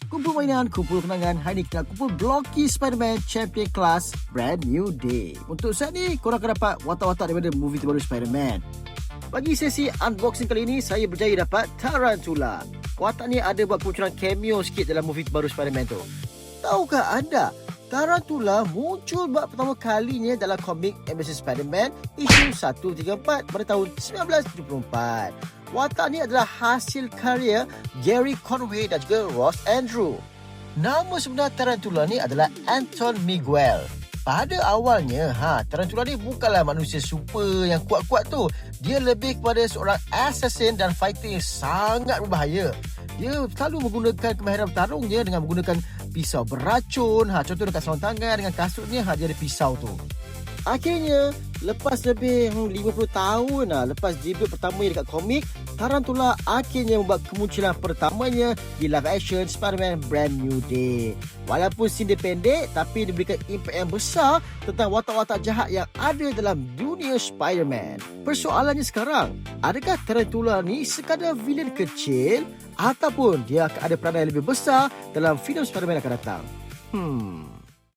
Kumpul mainan, kumpul kenangan. Hari ni kita kumpul bloki Spider-Man Champion Class Brand New Day. Untuk saat ni, korang akan dapat watak-watak daripada movie terbaru Spider-Man. Bagi sesi unboxing kali ini, saya berjaya dapat Tarantula. Watak ni ada buat kemunculan cameo sikit dalam movie terbaru Spider-Man tu. Tahukah anda, Tarantula muncul buat pertama kalinya dalam komik Amazing Spider-Man isu 134 pada tahun 1974. Watak ni adalah hasil karya Gary Conway dan juga Ross Andru. Nama sebenar Tarantula ni adalah Anton Miguel. Pada awalnya, Tarantula ni bukanlah manusia super yang kuat-kuat tu. Dia lebih kepada seorang assassin dan fighter yang sangat berbahaya. Dia selalu menggunakan kemahiran bertarungnya dengan menggunakan pisau beracun. Contoh dekat sarung tangan dengan kasutnya, dia ada pisau tu. Akhirnya, lepas lebih 50 tahun lepas debut pertamanya dekat komik, Tarantula akhirnya membuat kemunculan pertamanya di live action Spider-Man Brand New Day. Walaupun scene dia pendek, tapi dia berikan impak yang besar tentang watak-watak jahat yang ada dalam dunia Spider-Man. Persoalannya sekarang, adakah Tarantula ni sekadar villain kecil ataupun dia akan ada peranan yang lebih besar dalam filem Spider-Man akan datang?